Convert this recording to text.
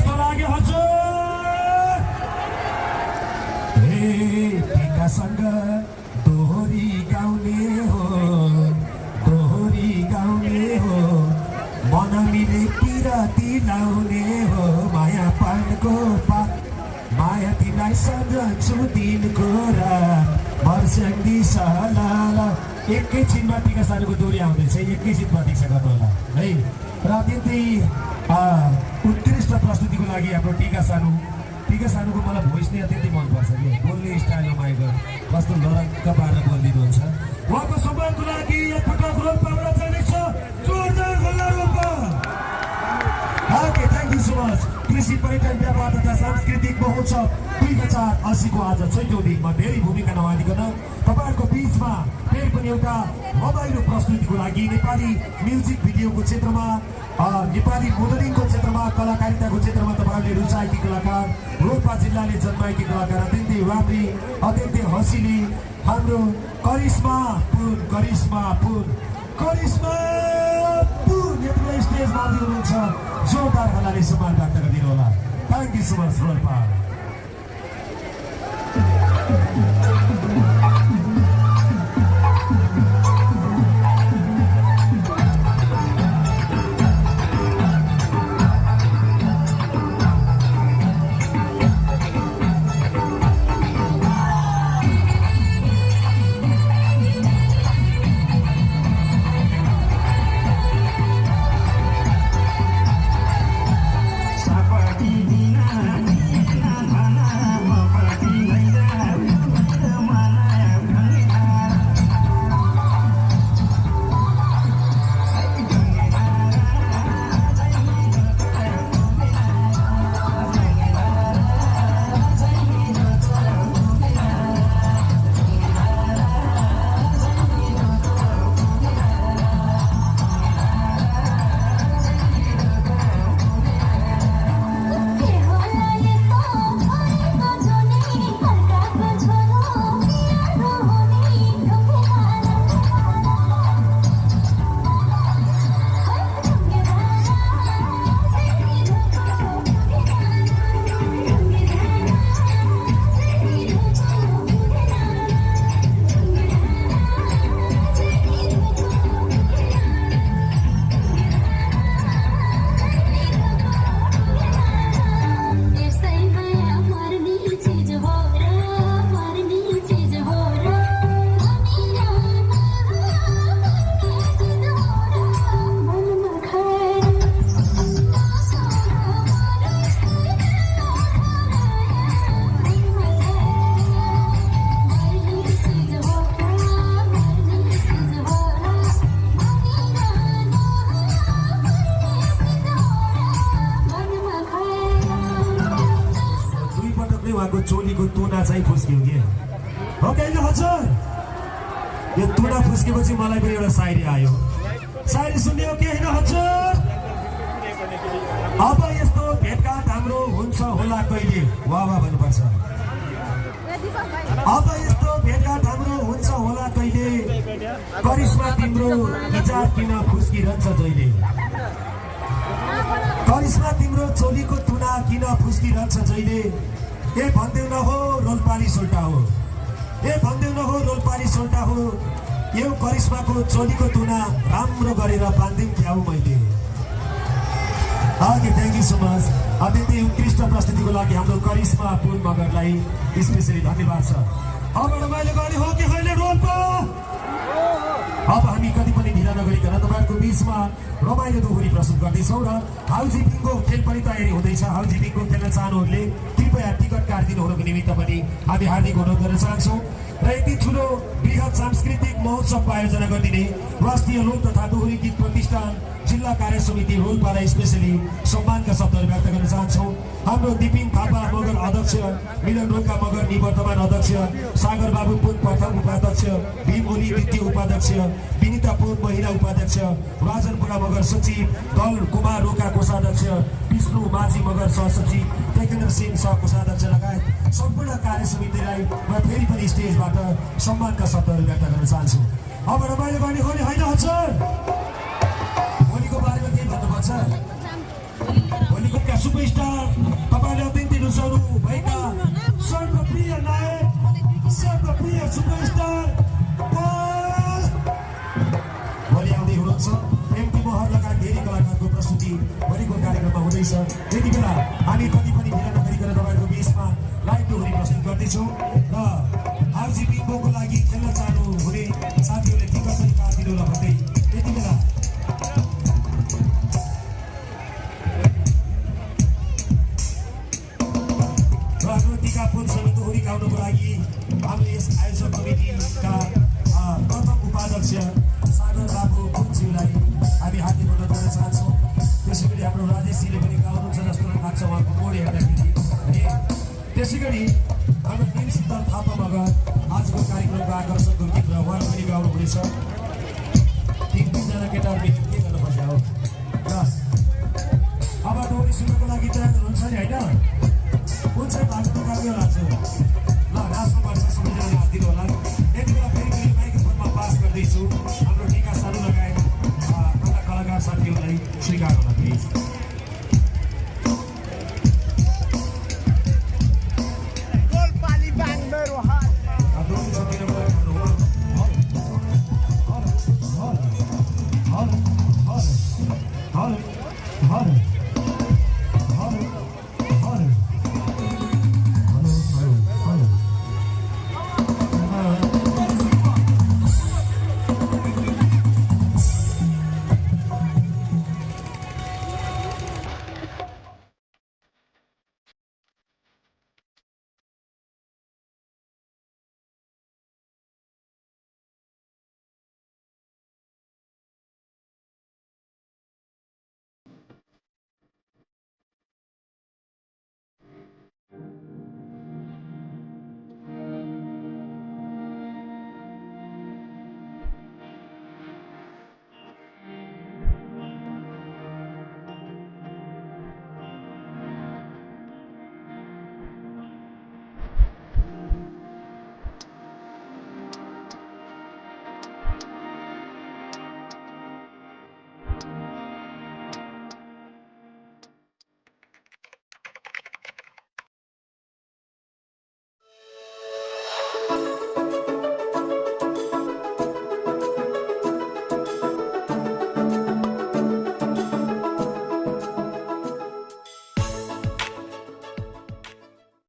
कस्तो लाग्यो हजुर? सँग दोहोरी गाउने हो, दोहोरी गाउने हो, मन मिले पिराती लाउने हो, माया पानको पात माया तिमीलाई सजाउँछु दिनको रात मर्स्याङ्गी सलाला। एकैछिनमा टिका सानुको दोहोरी आउँदैछ, एकैछिन प्रतीक्षा गर्नु होला है। र अत्यन्तै उत्कृष्ट प्रस्तुतिको लागि हाम्रो टिका सानुको मलाई भोइस नै अत्यन्तै मनपर्छ कि बोल्ने स्टाइलमा माइक कस्तो लरक्क पारेर बोलिदिनुहुन्छ। उहाँको सम्मानको लागि एकपटक रोल्पाबाट जानेछ, जोरदार हल्ला Rolpa. Okay, thank you so much. कृषि पर्यटन व्यापार तथा सांस्कृतिक महोत्सव 2080 को आज 6औं दिनमा धेरै भूमिका नहालिकन तपाईँहरूको बिचमा फेरि पनि एउटा रमाइलो प्रस्तुतिको लागि नेपाली म्युजिक भिडियोको क्षेत्रमा, नेपाली मोडलिङको क्षेत्रमा, कलाकारिताको क्षेत्रमा तपाईँहरूले रुचाएकी कलाकार, रोल्पा जिल्लाले जन्माएकी कलाकार, अत्यन्तै राम्री, अत्यन्तै हँसिली हाम्रो करिश्मा पुन यतिलाई स्टेजमा आउनुहुन्छ। जोरदार हल्लाले सम्मान व्यक्त गरिदिनु होला। Thank you so much Rolpa. उहाँको चोलीको तुना चाहिँ फुस्क्यो कि हो कि होइन हजुर? यो तुना फुस्केपछि मलाई पनि एउटा सायरी आयो। सायरी सुन्यो कि होइन हजुर? अब यस्तो भेटघाट हाम्रो हुन्छ होला कहिले, वाह वाह भन्नुपर्छ। अब यस्तो भेटघाट हाम्रो हुन्छ होला कहिले, करिश्मा तिम्रो विचार किन फुस्किरहन्छ जहिले, करिश्मा तिम्रो चोलीको तुना किन फुस्किरहन्छ जहिले। ए भन्देऊ न हो रोल्पाली सोल्टा हो, ए भन्देऊ न हो रोल्पाली सोल्टा हो, यो करिश्माको चोलीको तुना राम्रो गरेर बाँधिम क्याउ मैले। Okay, thank you so much. अत्यन्तै उत्कृष्ट प्रस्तुतिको लागि हाम्रो करिश्मा पुन मगरलाई स्पेसली धन्यवाद छ। अब रमाइलो गर्ने हो कि होइन रोल्पा? अब हामी कति पनि ढिला नगरिकन तपाईँहरूको बिचमा रमाइलो दोहोरी प्रस्तुत गर्दैछौँ र हाउजी बिङ्गो खेल पनि तयारी हुँदैछ। हाउजी बिङ्गो खेल्न चाहनुहुनेले कृपया टिकट काटिदिनुको निमित्त पनि हामी हार्दिक अनुरोध गर्न चाहन्छौँ। र यति ठुलो बृहत सांस्कृतिक महोत्सवको आयोजना गरिदिने राष्ट्रिय लोक तथा दोहोरी गीत प्रतिष्ठान जिल्ला कार्य समिति रोल्पालाई स्पेसली सम्मानका शब्दहरू व्यक्त गर्न चाहन्छौँ। हाम्रो दिपिन थापा मगर अध्यक्ष, मिलन रोका मगर निवर्तमान अध्यक्ष, सागर बाबु पुन प्रथम उपाध्यक्ष, भीम ओली द्वितीय उपाध्यक्ष, विनिता पुन महिला उपाध्यक्ष, राजन बुढा मगर सचिव, दल कुमार रोका कोषाध्यक्ष, विष्णु माझी मगर सहसचिव, टेकेन्द्र सिंह सह कोषाध्यक्ष लगायत सम्पूर्ण कार्य समितिलाई म फेरि पनि स्टेजबाट सम्मानका शब्दहरू व्यक्त गर्न चाहन्छु। अब रमाइलो गर्ने हो नि होइन हजुर? भोलिको बारेमा केही भन्नुपर्छ? भोलिको सुपरस्टार रुचाउनु भएका सर्वप्रिय नायक सर्वप्रिय सुपरस्टार भोलि आउँदै हुनुहुन्छ एमटी महर लगायत धेरै कलाकारको प्रस्तुति भोलिको कार्यक्रममा हुँदैछ। त्यति बेला हामी कति पनि ढिला नगरिकन तपाईँहरूको बिचमा लाइभ डोरी प्रस्तुत गर्दैछौँ र आरजी बिङ्गोको लागि खेल्न चाहनु हुने साथीहरूले टिकट पनि काटिदिनु होला भन्दै त्यति बेला टिकापुर समिति गाउनको लागि हामीले यस आयोजक कमिटीका प्रथम उपाध्यक्ष सागर बाबु पुन्ज्यूलाई हामी हार्दिक बधाई दिन चाहन्छौँ। त्यसै गरी हाम्रो राजेशजीले पनि गाउनुहुन्छ जस्तो लाग्छ उहाँको मोड हेर्दाखेरि। त्यसै गरी हाम्रो टिम सिद्धार्थ थापा मगर आजको कार्यक्रमको आकर्षकको गीत र उहाँले पनि गाउनुहुनेछ। 3-3 जना केटाहरू के गर्नुपर्छ हो र